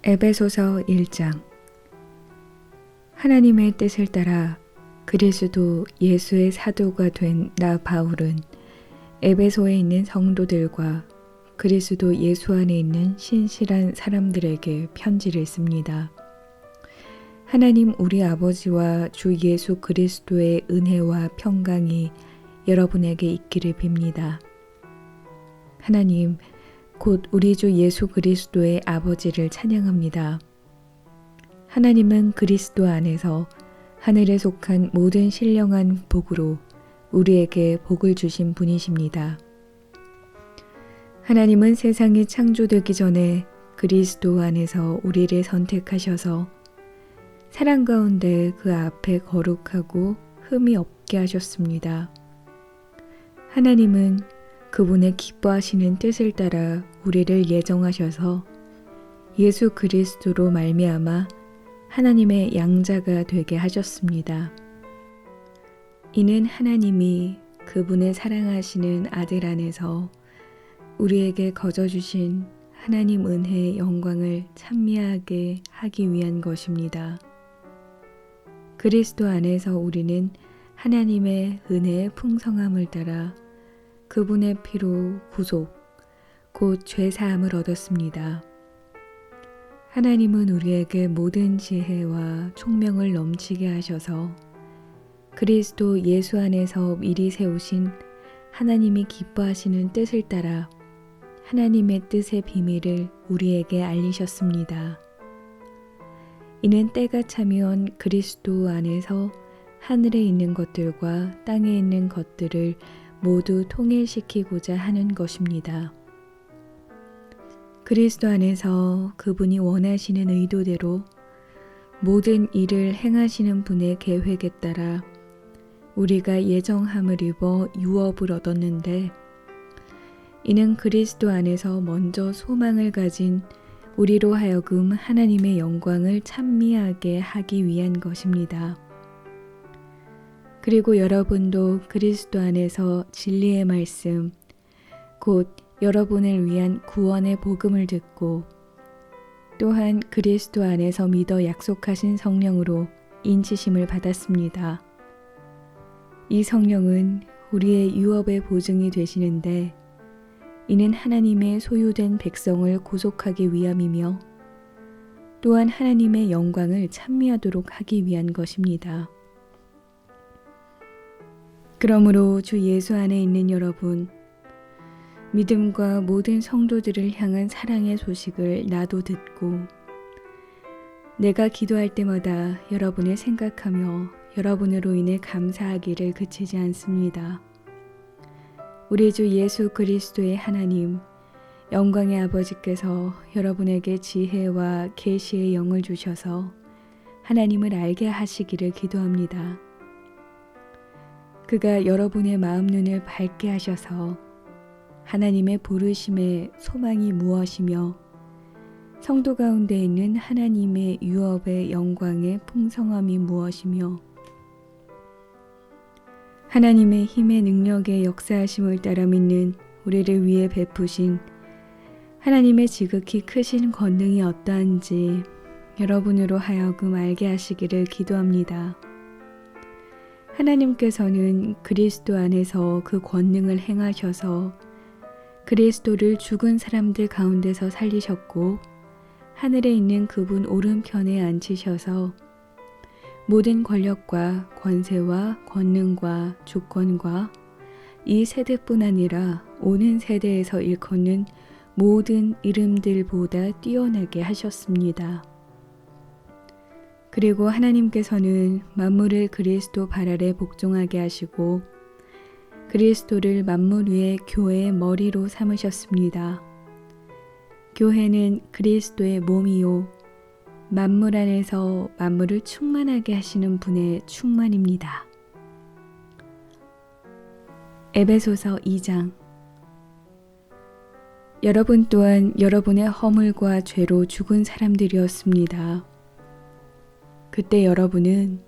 에베소서 1장. 하나님의 뜻을 따라 그리스도 예수의 사도가 된 나 바울은 에베소에 있는 성도들과 그리스도 예수 안에 있는 신실한 사람들에게 편지를 씁니다. 하나님 우리 아버지와 주 예수 그리스도의 은혜와 평강이 여러분에게 있기를 빕니다. 하나님 곧 우리 주 예수 그리스도의 아버지를 찬양합니다. 하나님은 그리스도 안에서 하늘에 속한 모든 신령한 복으로 우리에게 복을 주신 분이십니다. 하나님은 세상이 창조되기 전에 그리스도 안에서 우리를 선택하셔서 사랑 가운데 그 앞에 거룩하고 흠이 없게 하셨습니다. 하나님은 그분의 기뻐하시는 뜻을 따라 우리를 예정하셔서 예수 그리스도로 말미암아 하나님의 양자가 되게 하셨습니다. 이는 하나님이 그분의 사랑하시는 아들 안에서 우리에게 거저주신 하나님 은혜의 영광을 찬미하게 하기 위한 것입니다. 그리스도 안에서 우리는 하나님의 은혜의 풍성함을 따라 그분의 피로 구속, 곧 죄사함을 얻었습니다. 하나님은 우리에게 모든 지혜와 총명을 넘치게 하셔서 그리스도 예수 안에서 미리 세우신 하나님이 기뻐하시는 뜻을 따라 하나님의 뜻의 비밀을 우리에게 알리셨습니다. 이는 때가 차면 그리스도 안에서 하늘에 있는 것들과 땅에 있는 것들을 모두 통일시키고자 하는 것입니다. 그리스도 안에서 그분이 원하시는 의도대로 모든 일을 행하시는 분의 계획에 따라 우리가 예정함을 입어 유업을 얻었는데 이는 그리스도 안에서 먼저 소망을 가진 우리로 하여금 하나님의 영광을 찬미하게 하기 위한 것입니다. 그리고 여러분도 그리스도 안에서 진리의 말씀, 곧 여러분을 위한 구원의 복음을 듣고 또한 그리스도 안에서 믿어 약속하신 성령으로 인치심을 받았습니다. 이 성령은 우리의 유업의 보증이 되시는데 이는 하나님의 소유된 백성을 구속하기 위함이며 또한 하나님의 영광을 찬미하도록 하기 위한 것입니다. 그러므로 주 예수 안에 있는 여러분, 믿음과 모든 성도들을 향한 사랑의 소식을 나도 듣고 내가 기도할 때마다 여러분을 생각하며 여러분으로 인해 감사하기를 그치지 않습니다. 우리 주 예수 그리스도의 하나님, 영광의 아버지께서 여러분에게 지혜와 계시의 영을 주셔서 하나님을 알게 하시기를 기도합니다. 그가 여러분의 마음 눈을 밝게 하셔서 하나님의 부르심의 소망이 무엇이며 성도 가운데 있는 하나님의 유업의 영광의 풍성함이 무엇이며 하나님의 힘의 능력의 역사하심을 따라 믿는 우리를 위해 베푸신 하나님의 지극히 크신 권능이 어떠한지 여러분으로 하여금 알게 하시기를 기도합니다. 하나님께서는 그리스도 안에서 그 권능을 행하셔서 그리스도를 죽은 사람들 가운데서 살리셨고 하늘에 있는 그분 오른편에 앉히셔서 모든 권력과 권세와 권능과 주권과 이 세대뿐 아니라 오는 세대에서 일컫는 모든 이름들보다 뛰어나게 하셨습니다. 그리고 하나님께서는 만물을 그리스도 발 아래 복종하게 하시고 그리스도를 만물 위에 교회의 머리로 삼으셨습니다. 교회는 그리스도의 몸이요 만물 안에서 만물을 충만하게 하시는 분의 충만입니다. 에베소서 2장. 여러분 또한 여러분의 허물과 죄로 죽은 사람들이었습니다. 그때 여러분은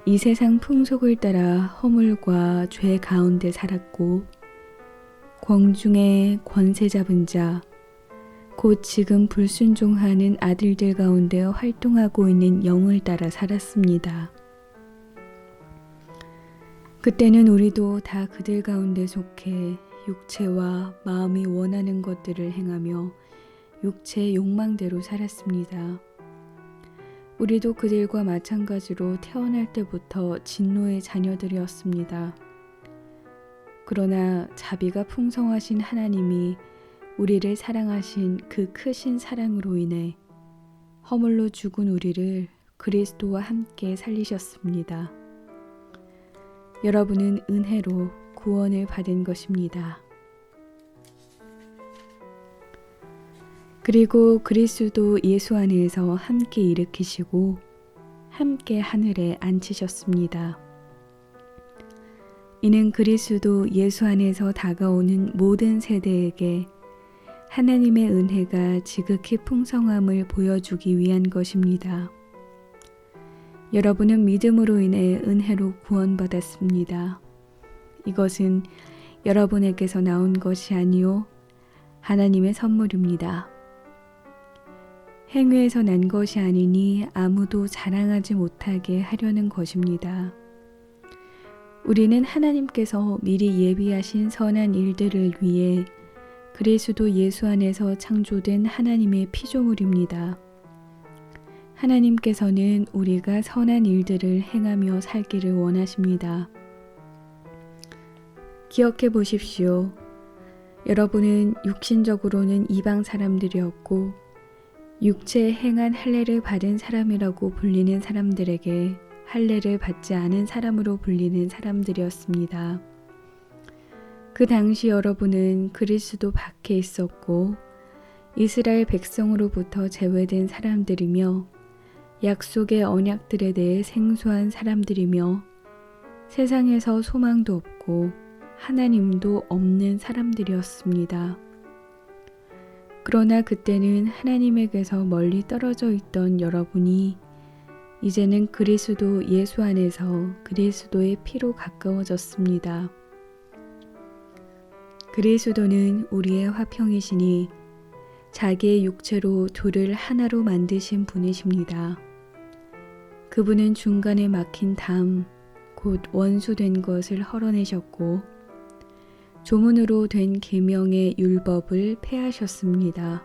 이 세상 풍속을 따라 허물과 죄 가운데 살았고 공중의 권세 잡은 자 곧 지금 불순종하는 아들들 가운데 활동하고 있는 영을 따라 살았습니다. 그때는 우리도 다 그들 가운데 속해 육체와 마음이 원하는 것들을 행하며 육체의 욕망대로 살았습니다. 우리도 그들과 마찬가지로 태어날 때부터 진노의 자녀들이었습니다. 그러나 자비가 풍성하신 하나님이 우리를 사랑하신 그 크신 사랑으로 인해 허물로 죽은 우리를 그리스도와 함께 살리셨습니다. 여러분은 은혜로 구원을 받은 것입니다. 그리고 그리스도 예수 안에서 함께 일으키시고 함께 하늘에 앉히셨습니다. 이는 그리스도 예수 안에서 다가오는 모든 세대에게 하나님의 은혜가 지극히 풍성함을 보여주기 위한 것입니다. 여러분은 믿음으로 인해 은혜로 구원받았습니다. 이것은 여러분에게서 나온 것이 아니요 하나님의 선물입니다. 행위에서 난 것이 아니니 아무도 자랑하지 못하게 하려는 것입니다. 우리는 하나님께서 미리 예비하신 선한 일들을 위해 그리스도 예수 안에서 창조된 하나님의 피조물입니다. 하나님께서는 우리가 선한 일들을 행하며 살기를 원하십니다. 기억해 보십시오. 여러분은 육신적으로는 이방 사람들이었고 육체에 행한 할례를 받은 사람이라고 불리는 사람들에게 할례를 받지 않은 사람으로 불리는 사람들이었습니다. 그 당시 여러분은 그리스도 밖에 있었고 이스라엘 백성으로부터 제외된 사람들이며 약속의 언약들에 대해 생소한 사람들이며 세상에서 소망도 없고 하나님도 없는 사람들이었습니다. 그러나 그때는 하나님에게서 멀리 떨어져 있던 여러분이 이제는 그리스도 예수 안에서 그리스도의 피로 가까워졌습니다. 그리스도는 우리의 화평이시니 자기의 육체로 둘을 하나로 만드신 분이십니다. 그분은 중간에 막힌 담, 곧 원수된 것을 헐어내셨고 조문으로 된 계명의 율법을 폐하셨습니다.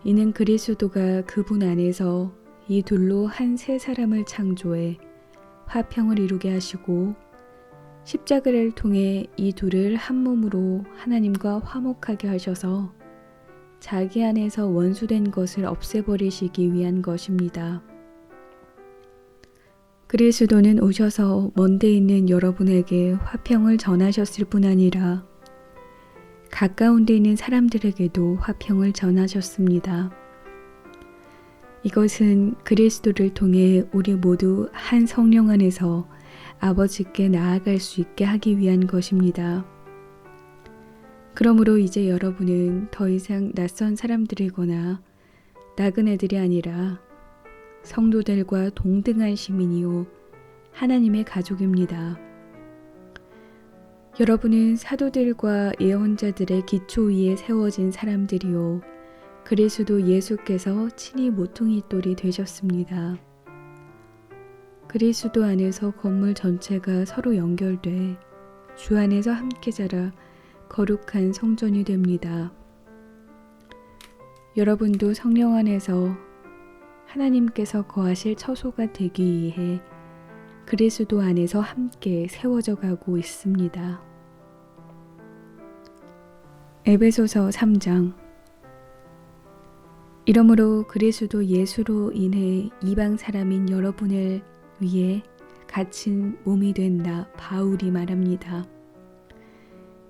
이는 그리스도가 그분 안에서 이 둘로 한 세 사람을 창조해 화평을 이루게 하시고 십자가를 통해 이 둘을 한 몸으로 하나님과 화목하게 하셔서 자기 안에서 원수된 것을 없애버리시기 위한 것입니다. 그리스도는 오셔서 먼데 있는 여러분에게 화평을 전하셨을 뿐 아니라 가까운 데 있는 사람들에게도 화평을 전하셨습니다. 이것은 그리스도를 통해 우리 모두 한 성령 안에서 아버지께 나아갈 수 있게 하기 위한 것입니다. 그러므로 이제 여러분은 더 이상 낯선 사람들이거나 나그네들이 아니라 성도들과 동등한 시민이요 하나님의 가족입니다. 여러분은 사도들과 예언자들의 기초 위에 세워진 사람들이요 그리스도 예수께서 친히 모퉁이 돌이 되셨습니다. 그리스도 안에서 건물 전체가 서로 연결돼 주 안에서 함께 자라 거룩한 성전이 됩니다. 여러분도 성령 안에서 하나님께서 거하실 처소가 되기 위해 그리스도 안에서 함께 세워져 가고 있습니다. 에베소서 3장. 이러므로 그리스도 예수로 인해 이방 사람인 여러분을 위해 갇힌 몸이 된 나 바울이 말합니다.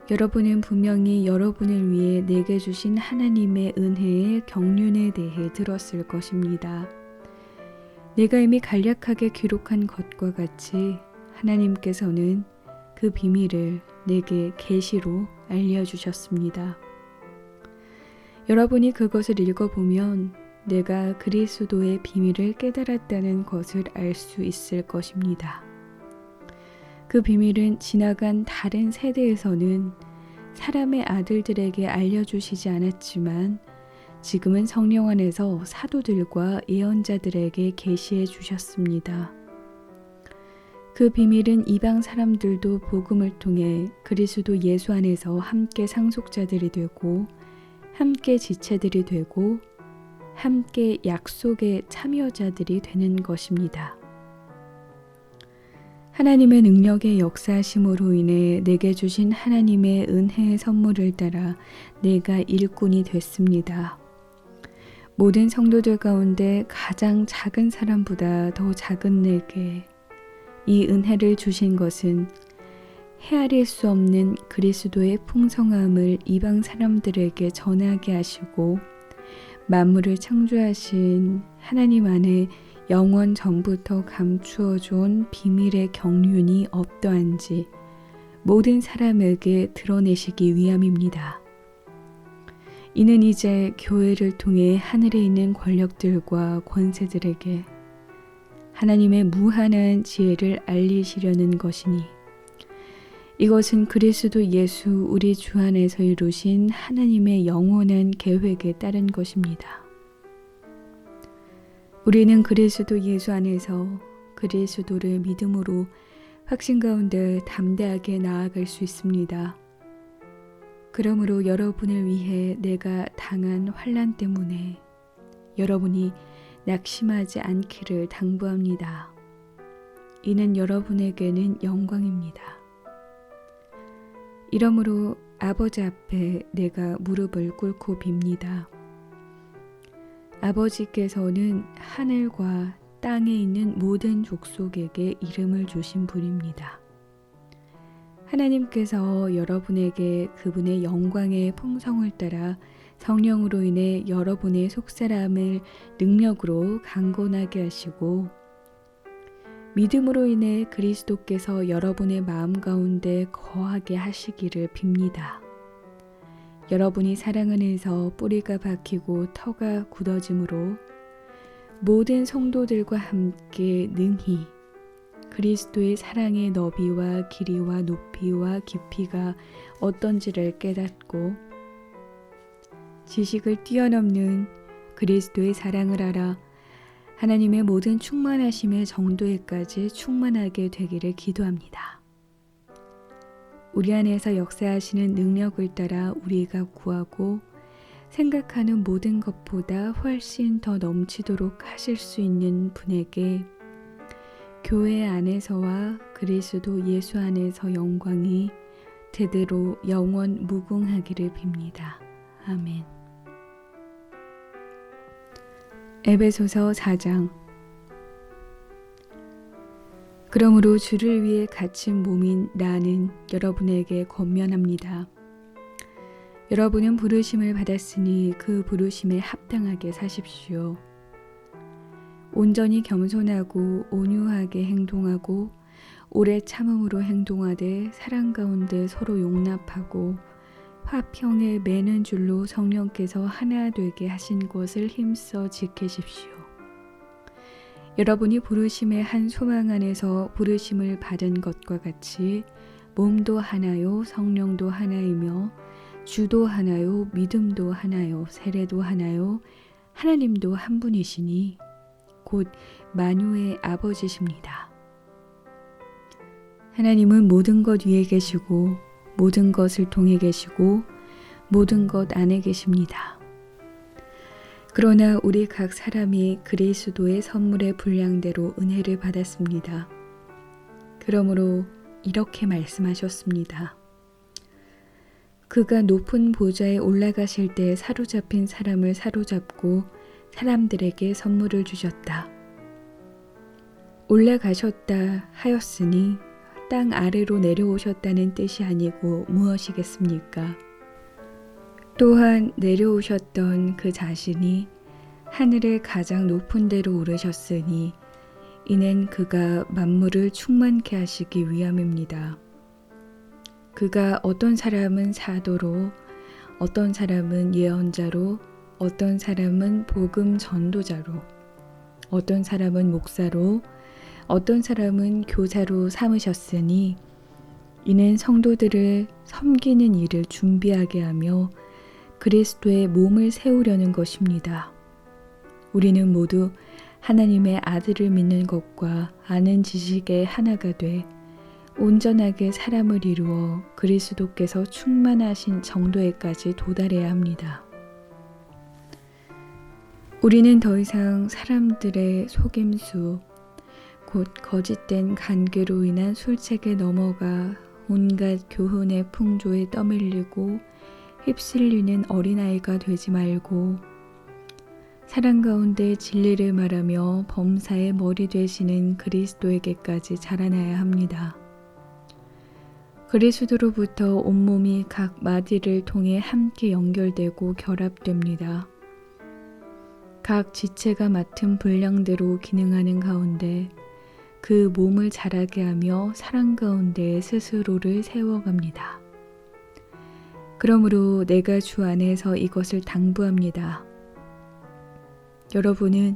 여러분은 분명히 여러분을 위해 내게 주신 하나님의 은혜의 경륜에 대해 들었을 것입니다. 내가 이미 간략하게 기록한 것과 같이 하나님께서는 그 비밀을 내게 계시로 알려주셨습니다. 여러분이 그것을 읽어보면 내가 그리스도의 비밀을 깨달았다는 것을 알 수 있을 것입니다. 그 비밀은 지나간 다른 세대에서는 사람의 아들들에게 알려주시지 않았지만 지금은 성령 안에서 사도들과 예언자들에게 계시해 주셨습니다. 그 비밀은 이방 사람들도 복음을 통해 그리스도 예수 안에서 함께 상속자들이 되고 함께 지체들이 되고 함께 약속의 참여자들이 되는 것입니다. 하나님의 능력의 역사하심으로 인해 내게 주신 하나님의 은혜의 선물을 따라 내가 일꾼이 됐습니다. 모든 성도들 가운데 가장 작은 사람보다 더 작은 내게 이 은혜를 주신 것은 헤아릴 수 없는 그리스도의 풍성함을 이방 사람들에게 전하게 하시고 만물을 창조하신 하나님 안에 영원 전부터 감추어 좋은 비밀의 경륜이 어떠한지 모든 사람에게 드러내시기 위함입니다. 이는 이제 교회를 통해 하늘에 있는 권력들과 권세들에게 하나님의 무한한 지혜를 알리시려는 것이니 이것은 그리스도 예수 우리 주 안에서 이루신 하나님의 영원한 계획에 따른 것입니다. 우리는 그리스도 예수 안에서 그리스도를 믿음으로 확신 가운데 담대하게 나아갈 수 있습니다. 그러므로 여러분을 위해 내가 당한 환난 때문에 여러분이 낙심하지 않기를 당부합니다. 이는 여러분에게는 영광입니다. 이러므로 아버지 앞에 내가 무릎을 꿇고 빕니다. 아버지께서는 하늘과 땅에 있는 모든 족속에게 이름을 주신 분입니다. 하나님께서 여러분에게 그분의 영광의 풍성을 따라 성령으로 인해 여러분의 속사람을 능력으로 강건하게 하시고 믿음으로 인해 그리스도께서 여러분의 마음 가운데 거하게 하시기를 빕니다. 여러분이 사랑 안에서 뿌리가 박히고 터가 굳어짐으로 모든 성도들과 함께 능히 그리스도의 사랑의 너비와 길이와 높이와 깊이가 어떤지를 깨닫고 지식을 뛰어넘는 그리스도의 사랑을 알아 하나님의 모든 충만하심의 정도에까지 충만하게 되기를 기도합니다. 우리 안에서 역사하시는 능력을 따라 우리가 구하고 생각하는 모든 것보다 훨씬 더 넘치도록 하실 수 있는 분에게 교회 안에서와 그리스도 예수 안에서 영광이 대대로 영원 무궁하기를 빕니다. 아멘. 에베소서 4장. 그러므로 주를 위해 갇힌 몸인 나는 여러분에게 권면합니다. 여러분은 부르심을 받았으니 그 부르심에 합당하게 사십시오. 온전히 겸손하고 온유하게 행동하고 오래 참음으로 행동하되 사랑 가운데 서로 용납하고 화평에 매는 줄로 성령께서 하나 되게 하신 것을 힘써 지키십시오. 여러분이 부르심의 한 소망 안에서 부르심을 받은 것과 같이 몸도 하나요, 성령도 하나이며 주도 하나요, 믿음도 하나요, 세례도 하나요, 하나님도 한 분이시니 곧 만유의 아버지십니다. 하나님은 모든 것 위에 계시고 모든 것을 통해 계시고 모든 것 안에 계십니다. 그러나 우리 각 사람이 그리스도의 선물의 분량대로 은혜를 받았습니다. 그러므로 이렇게 말씀하셨습니다. 그가 높은 보좌에 올라가실 때 사로잡힌 사람을 사로잡고 사람들에게 선물을 주셨다. 올라가셨다 하였으니 땅 아래로 내려오셨다는 뜻이 아니고 무엇이겠습니까? 또한 내려오셨던 그 자신이 하늘의 가장 높은 데로 오르셨으니 이는 그가 만물을 충만케 하시기 위함입니다. 그가 어떤 사람은 사도로, 어떤 사람은 예언자로, 어떤 사람은 복음 전도자로, 어떤 사람은 목사로, 어떤 사람은 교사로 삼으셨으니 이는 성도들을 섬기는 일을 준비하게 하며 그리스도의 몸을 세우려는 것입니다. 우리는 모두 하나님의 아들을 믿는 것과 아는 지식의 하나가 돼 온전하게 사람을 이루어 그리스도께서 충만하신 정도에까지 도달해야 합니다. 우리는 더 이상 사람들의 속임수, 곧 거짓된 간계로 인한 술책에 넘어가 온갖 교훈의 풍조에 떠밀리고 휩쓸리는 어린아이가 되지 말고 사랑 가운데 진리를 말하며 범사의 머리 되시는 그리스도에게까지 자라나야 합니다. 그리스도로부터 온몸이 각 마디를 통해 함께 연결되고 결합됩니다. 각 지체가 맡은 분량대로 기능하는 가운데 그 몸을 자라게 하며 사랑 가운데 스스로를 세워갑니다. 그러므로 내가 주 안에서 이것을 당부합니다. 여러분은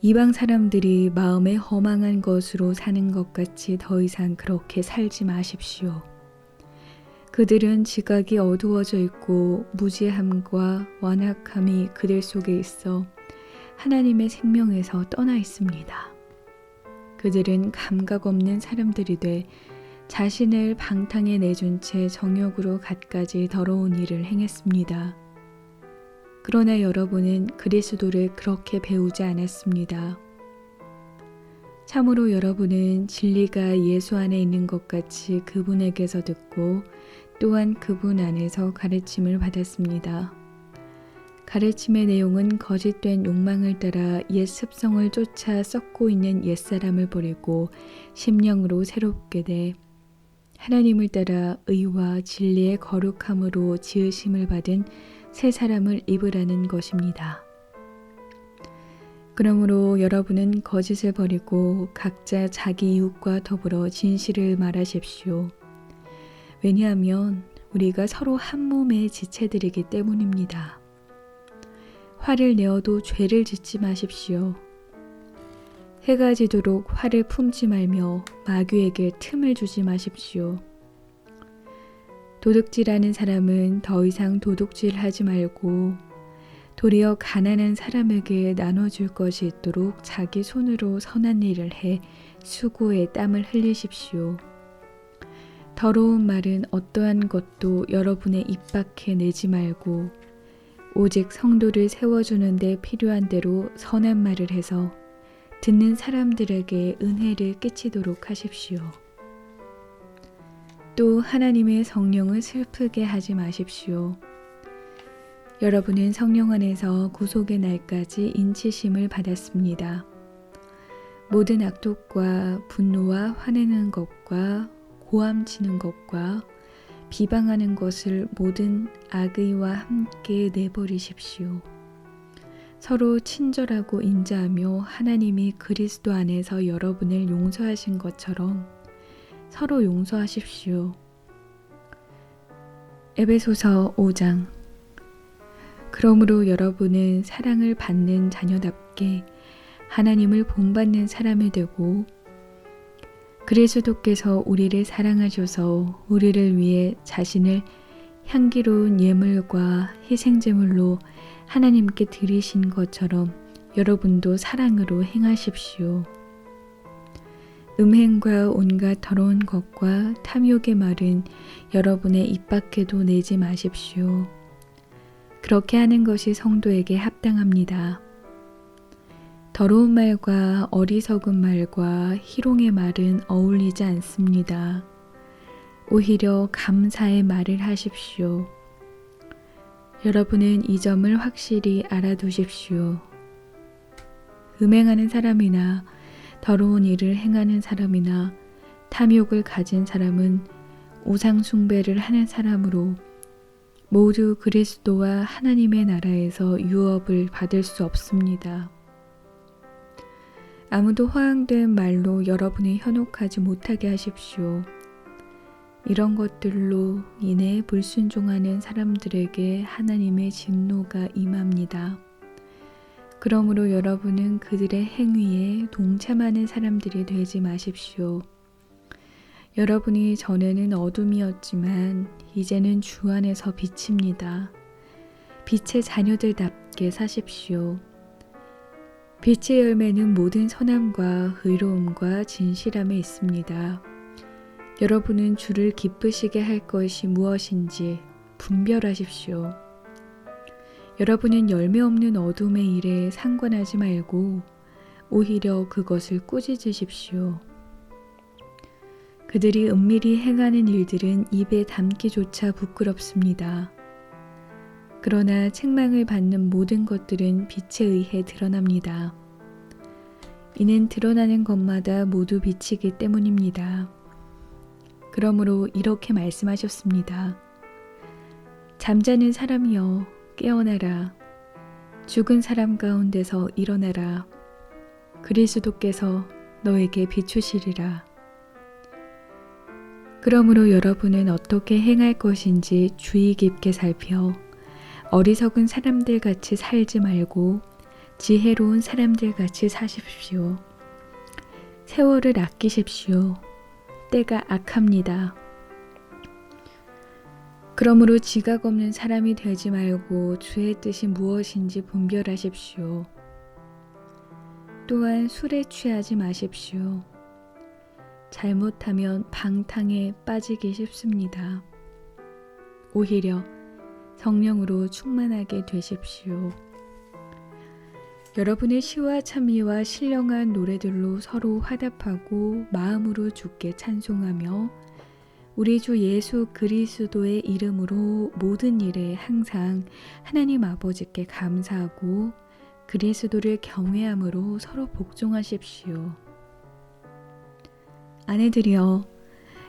이방 사람들이 마음에 허망한 것으로 사는 것 같이 더 이상 그렇게 살지 마십시오. 그들은 지각이 어두워져 있고 무지함과 완악함이 그들 속에 있어 하나님의 생명에서 떠나 있습니다. 그들은 감각 없는 사람들이 돼 자신을 방탕에 내준 채 정욕으로 갖가지 더러운 일을 행했습니다. 그러나 여러분은 그리스도를 그렇게 배우지 않았습니다. 참으로 여러분은 진리가 예수 안에 있는 것 같이 그분에게서 듣고 또한 그분 안에서 가르침을 받았습니다. 가르침의 내용은 거짓된 욕망을 따라 옛 습성을 쫓아 썩고 있는 옛사람을 버리고 심령으로 새롭게 돼 하나님을 따라 의와 진리의 거룩함으로 지으심을 받은 새 사람을 입으라는 것입니다. 그러므로 여러분은 거짓을 버리고 각자 자기 이웃과 더불어 진실을 말하십시오. 왜냐하면 우리가 서로 한 몸의 지체들이기 때문입니다. 화를 내어도 죄를 짓지 마십시오. 해가 지도록 화를 품지 말며 마귀에게 틈을 주지 마십시오. 도둑질하는 사람은 더 이상 도둑질하지 말고 도리어 가난한 사람에게 나눠줄 것이 있도록 자기 손으로 선한 일을 해 수고의 땀을 흘리십시오. 더러운 말은 어떠한 것도 여러분의 입 밖에 내지 말고 오직 성도를 세워주는 데 필요한 대로 선한 말을 해서 듣는 사람들에게 은혜를 끼치도록 하십시오. 또 하나님의 성령을 슬프게 하지 마십시오. 여러분은 성령 안에서 구속의 날까지 인치심을 받았습니다. 모든 악독과 분노와 화내는 것과 고함치는 것과 비방하는 것을 모든 악의와 함께 내버리십시오. 서로 친절하고 인자하며 하나님이 그리스도 안에서 여러분을 용서하신 것처럼 서로 용서하십시오. 에베소서 5장. 그러므로 여러분은 사랑을 받는 자녀답게 하나님을 본받는 사람이 되고 그리스도께서 우리를 사랑하셔서 우리를 위해 자신을 향기로운 예물과 희생제물로 하나님께 드리신 것처럼 여러분도 사랑으로 행하십시오. 음행과 온갖 더러운 것과 탐욕의 말은 여러분의 입 밖에도 내지 마십시오. 그렇게 하는 것이 성도에게 합당합니다. 더러운 말과 어리석은 말과 희롱의 말은 어울리지 않습니다. 오히려 감사의 말을 하십시오. 여러분은 이 점을 확실히 알아두십시오. 음행하는 사람이나 더러운 일을 행하는 사람이나 탐욕을 가진 사람은 우상 숭배를 하는 사람으로 모두 그리스도와 하나님의 나라에서 유업을 받을 수 없습니다. 아무도 허황된 말로 여러분을 현혹하지 못하게 하십시오. 이런 것들로 인해 불순종하는 사람들에게 하나님의 진노가 임합니다. 그러므로 여러분은 그들의 행위에 동참하는 사람들이 되지 마십시오. 여러분이 전에는 어둠이었지만 이제는 주 안에서 빛입니다. 빛의 자녀들답게 사십시오. 빛의 열매는 모든 선함과 의로움과 진실함에 있습니다. 여러분은 주를 기쁘시게 할 것이 무엇인지 분별하십시오. 여러분은 열매 없는 어둠의 일에 상관하지 말고 오히려 그것을 꾸짖으십시오. 그들이 은밀히 행하는 일들은 입에 담기조차 부끄럽습니다. 그러나 책망을 받는 모든 것들은 빛에 의해 드러납니다. 이는 드러나는 것마다 모두 빛이기 때문입니다. 그러므로 이렇게 말씀하셨습니다. 잠자는 사람이여 깨어나라. 죽은 사람 가운데서 일어나라. 그리스도께서 너에게 비추시리라. 그러므로 여러분은 어떻게 행할 것인지 주의 깊게 살펴 어리석은 사람들 같이 살지 말고 지혜로운 사람들 같이 사십시오. 세월을 아끼십시오. 때가 악합니다. 그러므로 지각 없는 사람이 되지 말고 주의 뜻이 무엇인지 분별하십시오. 또한 술에 취하지 마십시오. 잘못하면 방탕에 빠지기 쉽습니다. 오히려 성령으로 충만하게 되십시오. 여러분의 시와 찬미와 신령한 노래들로 서로 화답하고 마음으로 주께 찬송하며 우리 주 예수 그리스도의 이름으로 모든 일에 항상 하나님 아버지께 감사하고 그리스도를 경외함으로 서로 복종하십시오. 아내들이여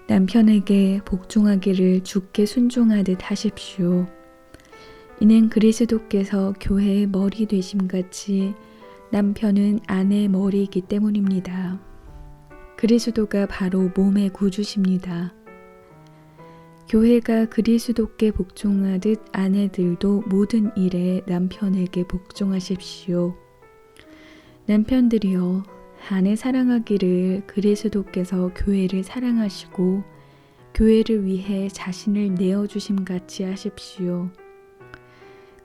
남편에게 복종하기를 주께 순종하듯 하십시오. 이는 그리스도께서 교회의 머리 되심같이 남편은 아내의 머리이기 때문입니다. 그리스도가 바로 몸의 구주십니다. 교회가 그리스도께 복종하듯 아내들도 모든 일에 남편에게 복종하십시오. 남편들이여 아내 사랑하기를 그리스도께서 교회를 사랑하시고 교회를 위해 자신을 내어주심 같이 하십시오.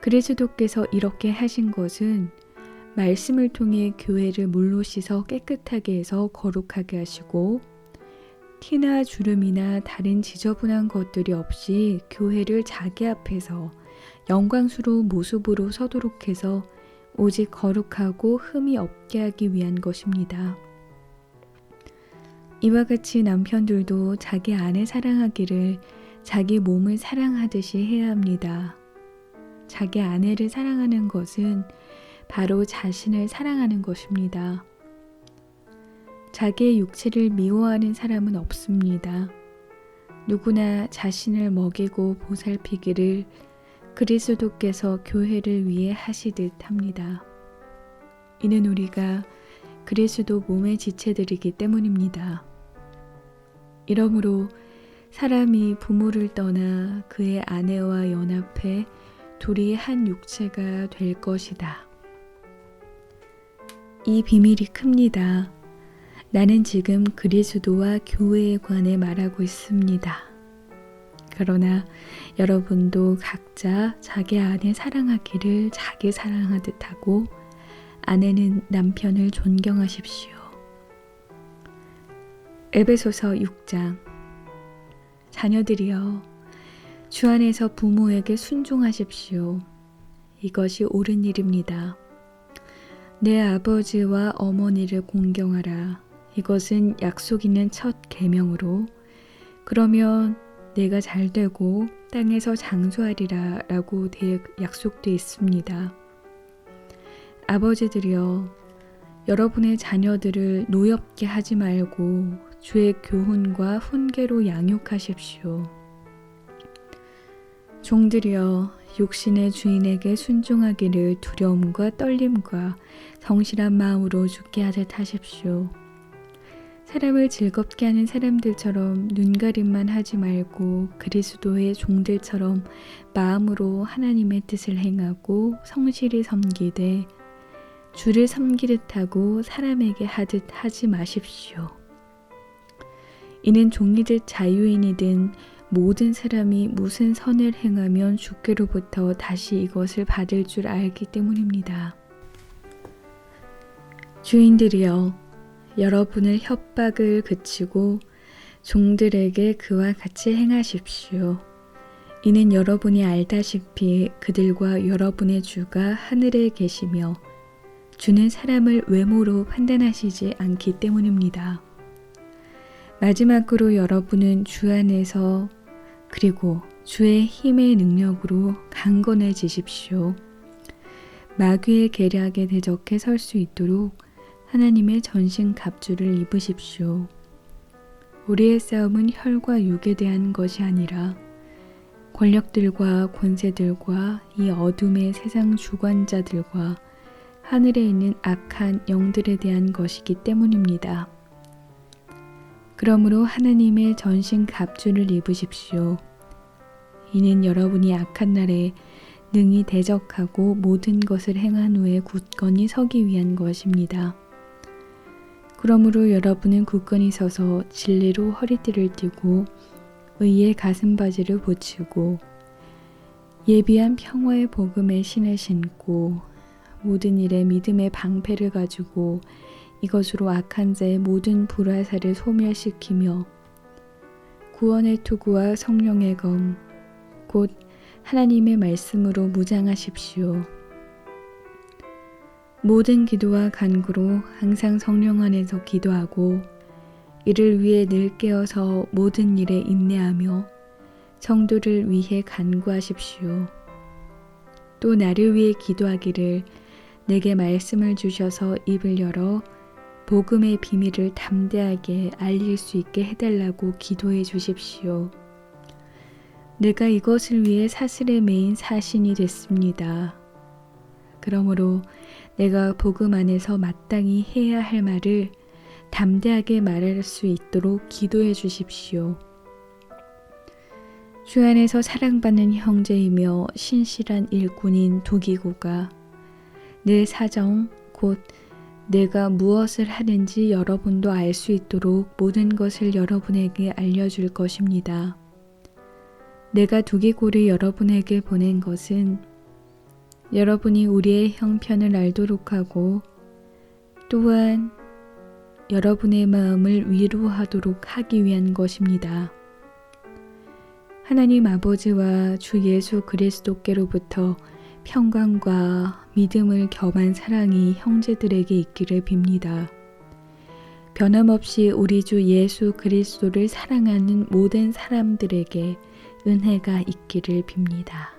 그리스도께서 이렇게 하신 것은 말씀을 통해 교회를 물로 씻어 깨끗하게 해서 거룩하게 하시고 티나 주름이나 다른 지저분한 것들이 없이 교회를 자기 앞에서 영광스러운 모습으로 서도록 해서 오직 거룩하고 흠이 없게 하기 위한 것입니다. 이와 같이 남편들도 자기 아내 사랑하기를 자기 몸을 사랑하듯이 해야 합니다. 자기 아내를 사랑하는 것은 바로 자신을 사랑하는 것입니다. 자기의 육체를 미워하는 사람은 없습니다. 누구나 자신을 먹이고 보살피기를 그리스도께서 교회를 위해 하시듯 합니다. 이는 우리가 그리스도 몸의 지체들이기 때문입니다. 이러므로 사람이 부모를 떠나 그의 아내와 연합해 둘이 한 육체가 될 것이다. 이 비밀이 큽니다. 나는 지금 그리스도와 교회에 관해 말하고 있습니다. 그러나 여러분도 각자 자기 아내 사랑하기를 자기 사랑하듯 하고 아내는 남편을 존경하십시오. 에베소서 6장. 자녀들이여 주 안에서 부모에게 순종하십시오. 이것이 옳은 일입니다. 내 아버지와 어머니를 공경하라. 이것은 약속 있는 첫 계명으로 그러면 내가 잘되고 땅에서 장수하리라 라고 약속되어 있습니다. 아버지들이여 여러분의 자녀들을 노엽게 하지 말고 주의 교훈과 훈계로 양육하십시오. 종들이여 육신의 주인에게 순종하기를 두려움과 떨림과 성실한 마음으로 주께 하듯 하십시오. 사람을 즐겁게 하는 사람들처럼 눈가림만 하지 말고 그리스도의 종들처럼 마음으로 하나님의 뜻을 행하고 성실히 섬기되 주를 섬기듯 하고 사람에게 하듯 하지 마십시오. 이는 종이든 자유인이든 모든 사람이 무슨 선을 행하면 주께로부터 다시 이것을 받을 줄 알기 때문입니다. 주인들이여, 여러분의 협박을 그치고 종들에게 그와 같이 행하십시오. 이는 여러분이 알다시피 그들과 여러분의 주가 하늘에 계시며 주는 사람을 외모로 판단하시지 않기 때문입니다. 마지막으로 여러분은 주 안에서 그리고 주의 힘의 능력으로 강건해지십시오. 마귀의 계략에 대적해 설 수 있도록 하나님의 전신 갑주를 입으십시오. 우리의 싸움은 혈과 육에 대한 것이 아니라 권력들과 권세들과 이 어둠의 세상 주관자들과 하늘에 있는 악한 영들에 대한 것이기 때문입니다. 그러므로 하나님의 전신 갑주를 입으십시오. 이는 여러분이 악한 날에 능히 대적하고 모든 것을 행한 후에 굳건히 서기 위한 것입니다. 그러므로 여러분은 굳건히 서서 진리로 허리띠를 띠고 의의 가슴바지를 붙이고 예비한 평화의 복음의 신을 신고 모든 일에 믿음의 방패를 가지고 이것으로 악한 자의 모든 불화살을 소멸시키며 구원의 투구와 성령의 검 곧 하나님의 말씀으로 무장하십시오. 모든 기도와 간구로 항상 성령 안에서 기도하고 이를 위해 늘 깨어서 모든 일에 인내하며 성도를 위해 간구하십시오. 또 나를 위해 기도하기를 내게 말씀을 주셔서 입을 열어 복음의 비밀을 담대하게 알릴 수 있게 해달라고 기도해 주십시오. 내가 이것을 위해 사슬에 매인 사신이 됐습니다. 그러므로 내가 복음 안에서 마땅히 해야 할 말을 담대하게 말할 수 있도록 기도해 주십시오. 주 안에서 사랑받는 형제이며 신실한 일꾼인 두기고가 내 사정 곧 내가 무엇을 하는지 여러분도 알 수 있도록 모든 것을 여러분에게 알려줄 것입니다. 내가 두기고를 여러분에게 보낸 것은 여러분이 우리의 형편을 알도록 하고 또한 여러분의 마음을 위로하도록 하기 위한 것입니다. 하나님 아버지와 주 예수 그리스도께로부터 평강과 믿음을 겸한 사랑이 형제들에게 있기를 빕니다. 변함없이 우리 주 예수 그리스도를 사랑하는 모든 사람들에게 은혜가 있기를 빕니다.